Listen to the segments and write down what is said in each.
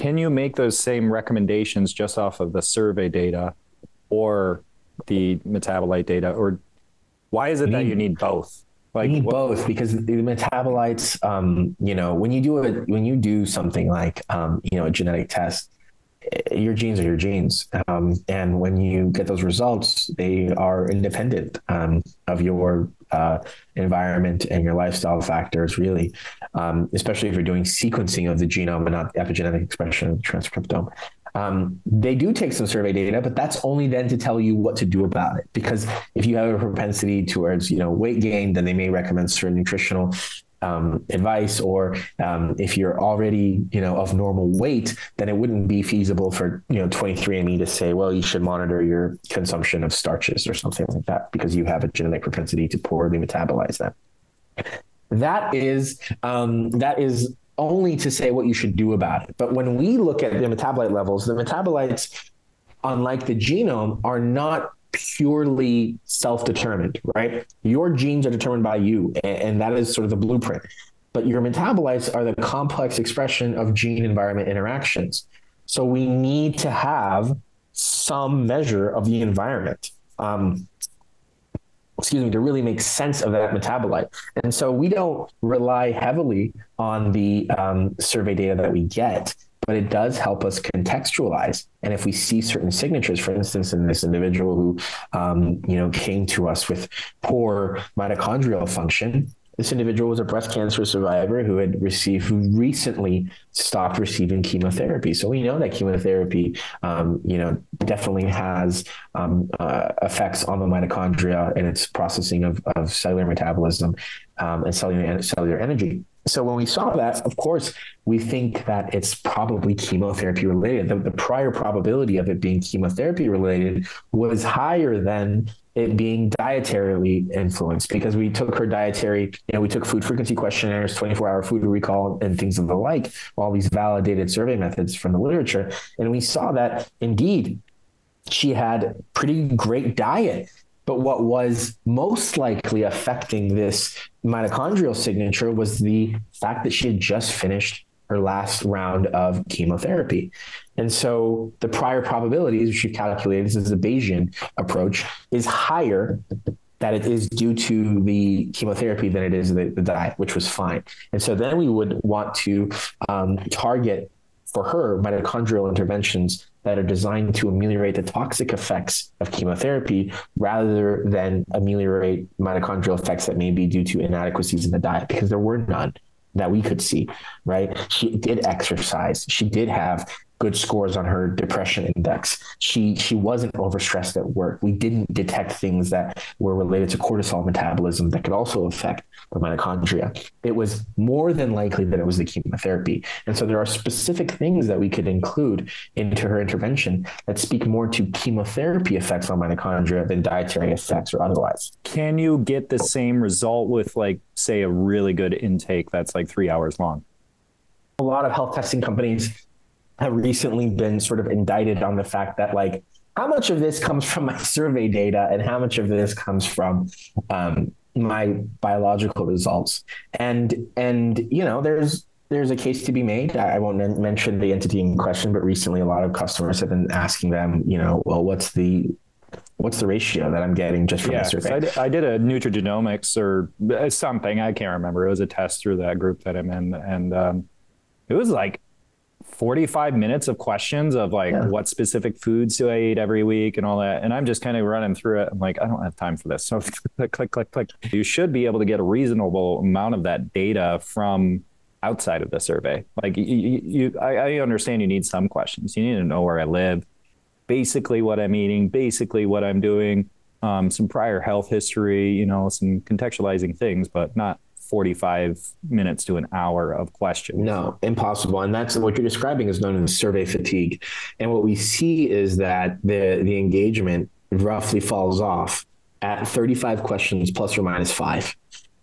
can you make those same recommendations just off of the survey data or the metabolite data? Or why is it that you need both? Like, you need both, because the metabolites, when you do something like, a genetic test, your genes are your genes. And when you get those results, they are independent of your environment and your lifestyle factors, really, especially if you're doing sequencing of the genome and not epigenetic expression of the transcriptome. They do take some survey data, but that's only then to tell you what to do about it. Because if you have a propensity towards, weight gain, then they may recommend certain nutritional advice, or if you're already, of normal weight, then it wouldn't be feasible for, 23andMe to say, well, you should monitor your consumption of starches or something like that, because you have a genetic propensity to poorly metabolize them. That is only to say what you should do about it. But when we look at the metabolite levels, the metabolites, unlike the genome, are not purely self-determined, right? Your genes are determined by you, and that is sort of the blueprint. But your metabolites are the complex expression of gene-environment interactions. So we need to have some measure of the environment, to really make sense of that metabolite. And so we don't rely heavily on the survey data that we get, but it does help us contextualize. And if we see certain signatures, for instance, in this individual who, came to us with poor mitochondrial function, this individual was a breast cancer survivor who recently stopped receiving chemotherapy. So we know that chemotherapy, definitely has effects on the mitochondria and its processing of cellular metabolism and cellular energy. So when we saw that, of course, we think that it's probably chemotherapy related. The prior probability of it being chemotherapy related was higher than it being dietarily influenced, because we took her dietary, we took food frequency questionnaires, 24-hour food recall, and things of the like, all these validated survey methods from the literature. And we saw that indeed she had pretty great diet. But what was most likely affecting this mitochondrial signature was the fact that she had just finished her last round of chemotherapy. And so the prior probabilities, which you calculated, this is a Bayesian approach, is higher that it is due to the chemotherapy than it is the diet, which was fine. And so then we would want to target for her mitochondrial interventions that are designed to ameliorate the toxic effects of chemotherapy rather than ameliorate mitochondrial effects that may be due to inadequacies in the diet, because there were none that we could see, right? She did exercise. She did have good scores on her depression index. She wasn't overstressed at work. We didn't detect things that were related to cortisol metabolism that could also affect the mitochondria. It was more than likely that it was the chemotherapy. And so there are specific things that we could include into her intervention that speak more to chemotherapy effects on mitochondria than dietary effects or otherwise. Can you get the same result with, like, say, a really good intake that's like 3 hours long? A lot of health testing companies have recently been sort of indicted on the fact that, like, how much of this comes from my survey data and how much of this comes from my biological results. And there's a case to be made. I won't mention the entity in question, but recently a lot of customers have been asking them, well, what's the ratio that I'm getting just from the survey? So I did a nutrigenomics or something. I can't remember. It was a test through that group that I'm in. And it was like 45 minutes of questions of what specific foods do I eat every week and all that. And I'm just kind of running through it. I'm like, I don't have time for this. So click. You should be able to get a reasonable amount of that data from outside of the survey. Like I understand you need some questions. You need to know where I live, basically what I'm eating, basically what I'm doing, some prior health history, some contextualizing things, but not 45 minutes to an hour of questions. No, impossible. And that's what you're describing is known as survey fatigue. And what we see is that the engagement roughly falls off at 35 questions plus or minus 5.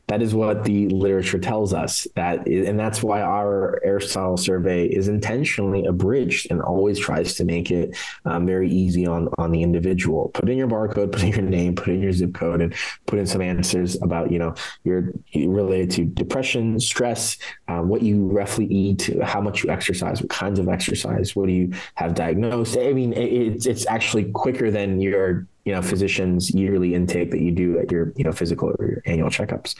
That is what the literature tells us. And that's why our Aristotle survey is intentionally abridged and always tries to make it very easy on the individual. Put in your barcode, put in your name, put in your zip code, and put in some answers about, you're related to depression, stress, what you roughly eat, how much you exercise, what kinds of exercise, what do you have diagnosed. I mean, it's actually quicker than your physician's yearly intake that you do at your, physical or your annual checkups.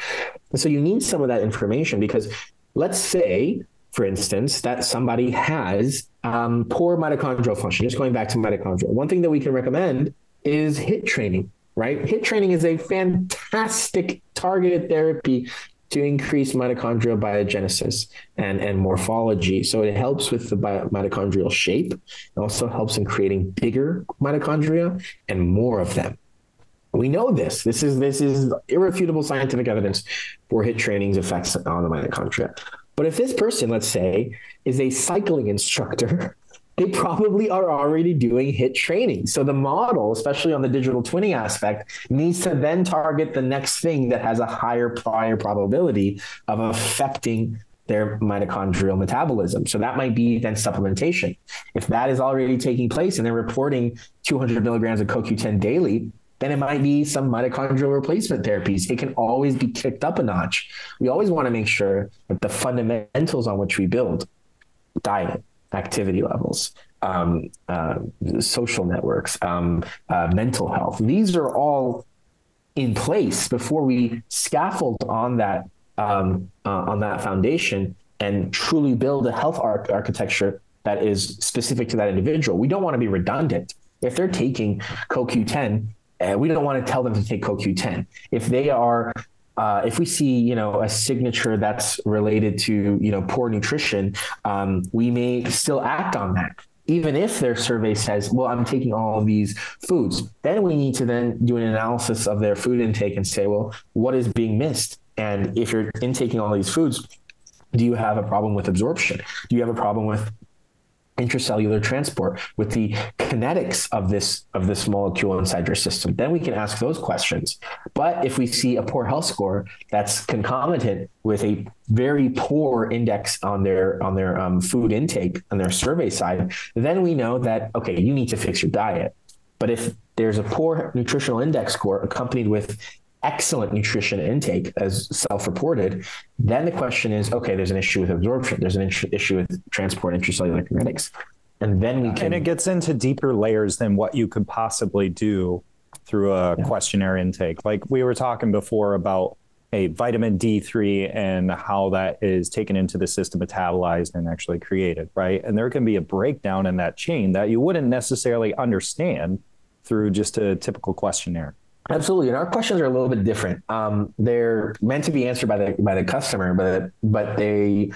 And so you need some of that information, because let's say, for instance, that somebody has poor mitochondrial function. Just going back to mitochondria, one thing that we can recommend is HIIT training, right? HIIT training is a fantastic targeted therapy to increase mitochondrial biogenesis and morphology. So it helps with the mitochondrial shape. It also helps in creating bigger mitochondria and more of them. We know this. This is irrefutable scientific evidence for HIIT training's effects on the mitochondria. But if this person, let's say, is a cycling instructor, they probably are already doing HIIT training. So the model, especially on the digital twinning aspect, needs to then target the next thing that has a higher prior probability of affecting their mitochondrial metabolism. So that might be then supplementation. If that is already taking place and they're reporting 200 milligrams of CoQ10 daily, then it might be some mitochondrial replacement therapies. It can always be kicked up a notch. We always want to make sure that the fundamentals on which we build, diet, activity levels, social networks, mental health, these are all in place before we scaffold on that foundation and truly build a health architecture that is specific to that individual. We don't want to be redundant. If they're taking CoQ10, we don't want to tell them to take CoQ10. If they are if we see, a signature that's related to, poor nutrition, we may still act on that. Even if their survey says, well, I'm taking all of these foods, then we need to then do an analysis of their food intake and say, well, what is being missed? And if you're intaking all these foods, do you have a problem with absorption? Do you have a problem with intracellular transport, with the kinetics of this molecule inside your system? Then we can ask those questions. But if we see a poor health score that's concomitant with a very poor index on their food intake on their survey side, then we know that, okay, you need to fix your diet. But if there's a poor nutritional index score accompanied with excellent nutrition intake as self-reported, then the question is, okay, there's an issue with absorption. There's an issue with transport, intracellular kinetics. And then we can... And it gets into deeper layers than what you could possibly do through a questionnaire intake. Like we were talking before about vitamin D3 and how that is taken into the system, metabolized and actually created, right? And there can be a breakdown in that chain that you wouldn't necessarily understand through just a typical questionnaire. Absolutely. And our questions are a little bit different. They're meant to be answered by the customer, but they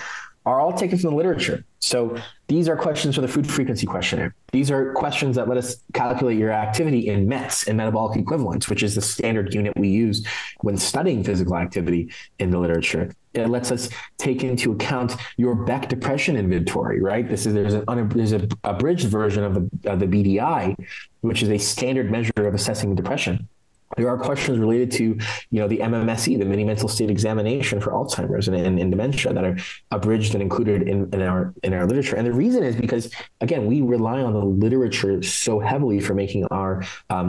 are all taken from the literature. So these are questions for the food frequency questionnaire. These are questions that let us calculate your activity in METs, and metabolic equivalents, which is the standard unit we use when studying physical activity in the literature. It lets us take into account your Beck depression inventory, right? There's an abridged version of the BDI, which is a standard measure of assessing depression. There are questions related to, the MMSE, the mini mental state examination for Alzheimer's and dementia, that are abridged and included in our literature. And the reason is because, again, we rely on the literature so heavily for making our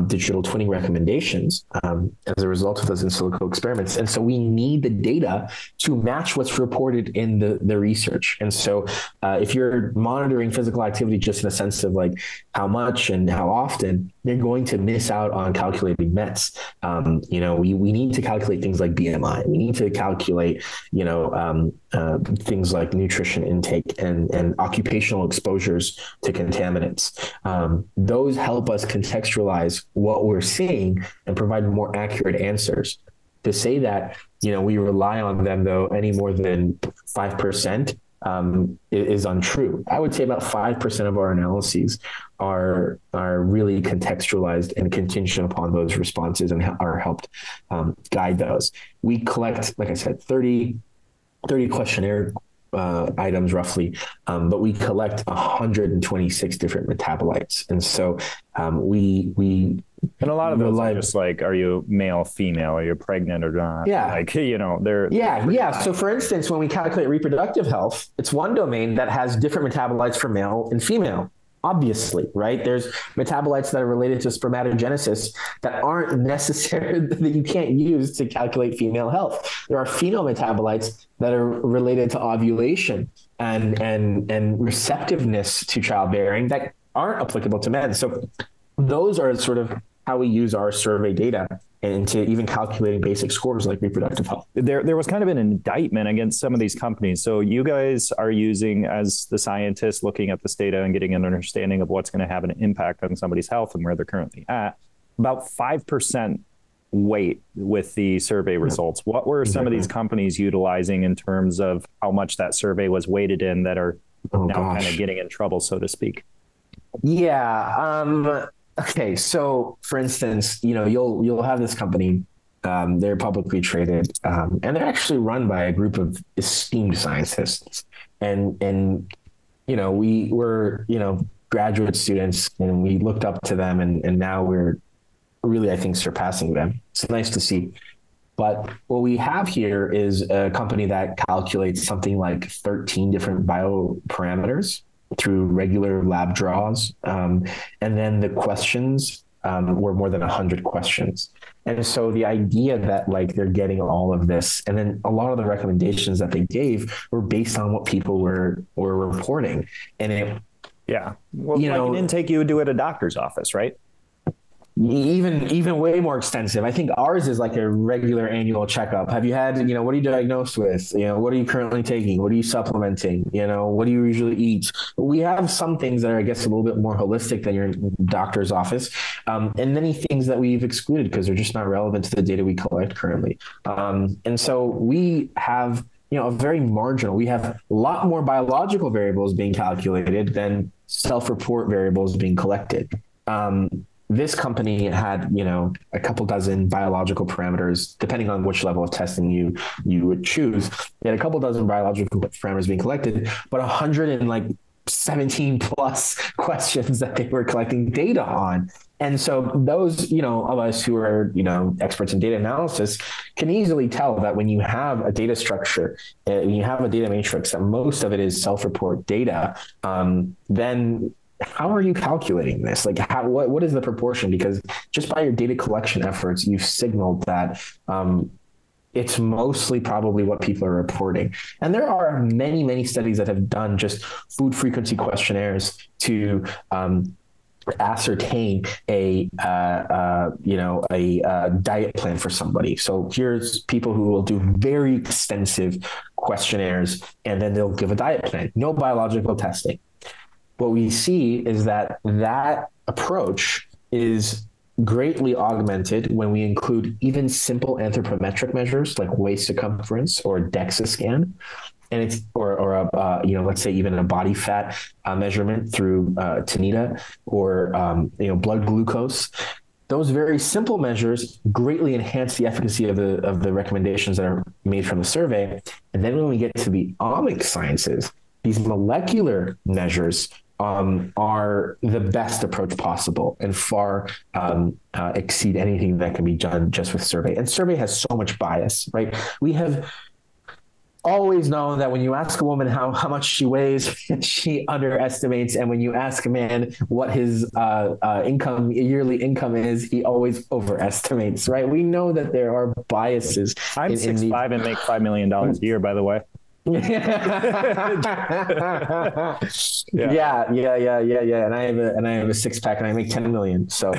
digital twinning recommendations as a result of those in silico experiments. And so we need the data to match what's reported in the research. And so if you're monitoring physical activity just in a sense of like how much and how often, you're going to miss out on calculating METs. We need to calculate things like BMI. We need to calculate, things like nutrition intake and occupational exposures to contaminants. Those help us contextualize what we're seeing and provide more accurate answers. To say that, we rely on them, though, any more than 5%, is untrue. I would say about 5% of our analyses are really contextualized and contingent upon those responses and are helped guide those. We collect, like I said, 30 questionnaire items roughly, but we collect 126 different metabolites. And so we And a lot of those are just like, are you male, female? Are you pregnant or not? Yeah. Like, Yeah. So for instance, when we calculate reproductive health, it's one domain that has different metabolites for male and female. Obviously, right? There's metabolites that are related to spermatogenesis that aren't necessary, that you can't use to calculate female health. There are female metabolites that are related to ovulation and receptiveness to childbearing that aren't applicable to men. So those are sort of how we use our survey data into even calculating basic scores like reproductive health. There was kind of an indictment against some of these companies. So you guys are using, as the scientists, looking at this data and getting an understanding of what's going to have an impact on somebody's health and where they're currently at, about 5% weight with the survey results. What were some of these companies utilizing in terms of how much that survey was weighted in that are kind of getting in trouble, so to speak? Yeah. Okay, so for instance, you'll have this company, they're publicly traded, and they're actually run by a group of esteemed scientists. And we were, graduate students, and we looked up to them, and now we're really, I think, surpassing them. It's nice to see. But what we have here is a company that calculates something like 13 different bioparameters through regular lab draws. And then the questions were more than 100 questions. And so the idea that like they're getting all of this, and then a lot of the recommendations that they gave were based on what people were reporting. And like an intake you would do at a doctor's office, right? Even way more extensive. I think ours is like a regular annual checkup. Have you had, what are you diagnosed with? What are you currently taking? What are you supplementing? What do you usually eat? We have some things that are, I guess, a little bit more holistic than your doctor's office. And many things that we've excluded because they're just not relevant to the data we collect currently. And so we have, a very marginal, we have a lot more biological variables being calculated than self-report variables being collected. This company had, a couple dozen biological parameters, depending on which level of testing you would choose. They had a couple dozen biological parameters being collected, but 117 plus questions that they were collecting data on. And so those, of us who are, experts in data analysis can easily tell that when you have a data structure, when you have a data matrix, that most of it is self-report data, then how are you calculating this? Like, what is the proportion? Because just by your data collection efforts, you've signaled that it's mostly probably what people are reporting. And there are many, many studies that have done just food frequency questionnaires to ascertain a diet plan for somebody. So here's people who will do very extensive questionnaires, and then they'll give a diet plan. No biological testing. What we see is that approach is greatly augmented when we include even simple anthropometric measures like waist circumference or DEXA scan, and it's let's say even a body fat measurement through Tanita or blood glucose. Those very simple measures greatly enhance the efficacy of the recommendations that are made from the survey. And then when we get to the omics sciences, these molecular measures are the best approach possible and far exceed anything that can be done just with survey. And survey has so much bias, right? We have always known that when you ask a woman how much she weighs, she underestimates. And when you ask a man what his yearly income is, he always overestimates, right? We know that there are biases. I'm 6'5" and make $5 million a year, by the way. Yeah. And I have a six pack and I make 10 million. So,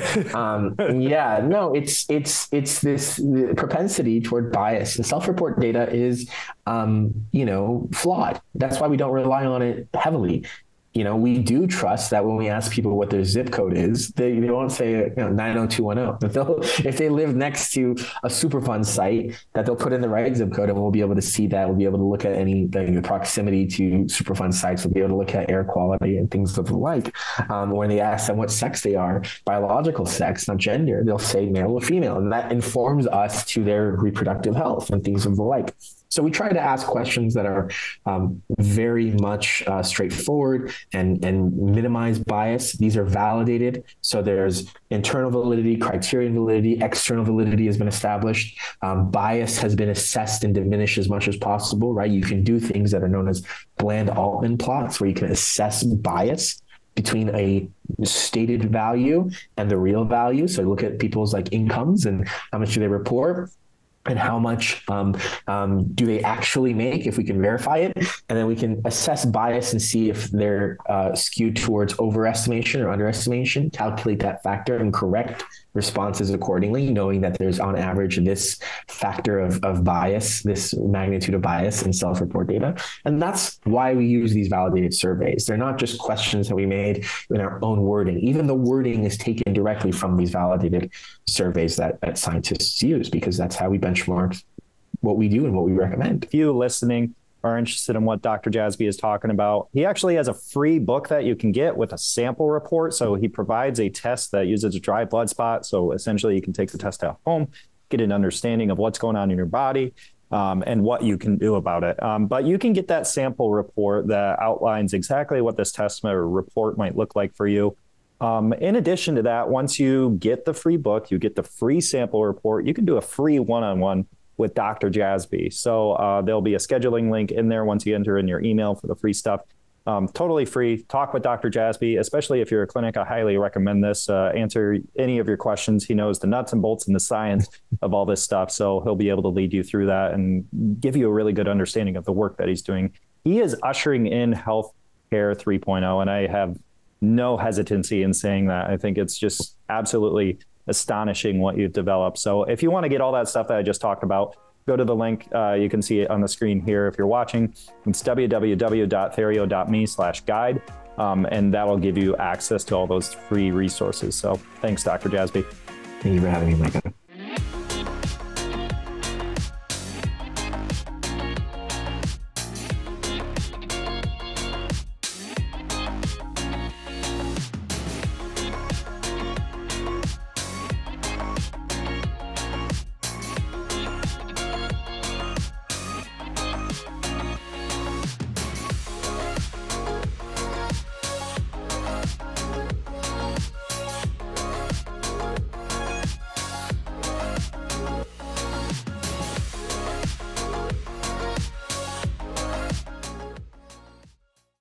it's this propensity toward bias, and self-report data is, flawed. That's why we don't rely on it heavily. We do trust that when we ask people what their zip code is, they won't say 90210. If they live next to a Superfund site, that they'll put in the right zip code, and we'll be able to see that. We'll be able to look at any proximity to Superfund sites. We'll be able to look at air quality and things of the like. When they ask them what sex they are, biological sex, not gender, they'll say male or female, and that informs us to their reproductive health and things of the like. So we try to ask questions that are very much straightforward and minimize bias. These are validated. So there's internal validity, criterion validity, external validity has been established. Bias has been assessed and diminished as much as possible, right? You can do things that are known as Bland-Altman plots, where you can assess bias between a stated value and the real value. So look at people's like incomes and how much do they report, and how much do they actually make, if we can verify it. And then we can assess bias and see if they're skewed towards overestimation or underestimation, calculate that factor and correct responses accordingly, knowing that there's on average this factor of bias, this magnitude of bias in self-report data. And that's why we use these validated surveys. They're not just questions that we made in our own wording. Even the wording is taken directly from these validated surveys that scientists use, because that's how we benchmark what we do and what we recommend. If you listening are interested in what Dr. Jasbi is talking about, he actually has a free book that you can get with a sample report. So he provides a test that uses a dry blood spot. So essentially you can take the test at home, get an understanding of what's going on in your body and what you can do about it. But you can get that sample report that outlines exactly what this test or report might look like for you. In addition to that, once you get the free book, you get the free sample report, you can do a free one-on-one with Dr. Jasbi. So there'll be a scheduling link in there once you enter in your email for the free stuff. Totally free. Talk with Dr. Jasbi, especially if you're a clinic. I highly recommend this. Answer any of your questions. He knows the nuts and bolts and the science of all this stuff. So he'll be able to lead you through that and give you a really good understanding of the work that he's doing. He is ushering in healthcare 3.0, and I have no hesitancy in saying that. I think it's just absolutely astonishing what you've developed. So if you want to get all that stuff that I just talked about, go to the link. You can see it on the screen here if you're watching. It's www.therio.me/guide. And that'll give you access to all those free resources. So thanks, Dr. Jasbi. Thank you for having me, Micah.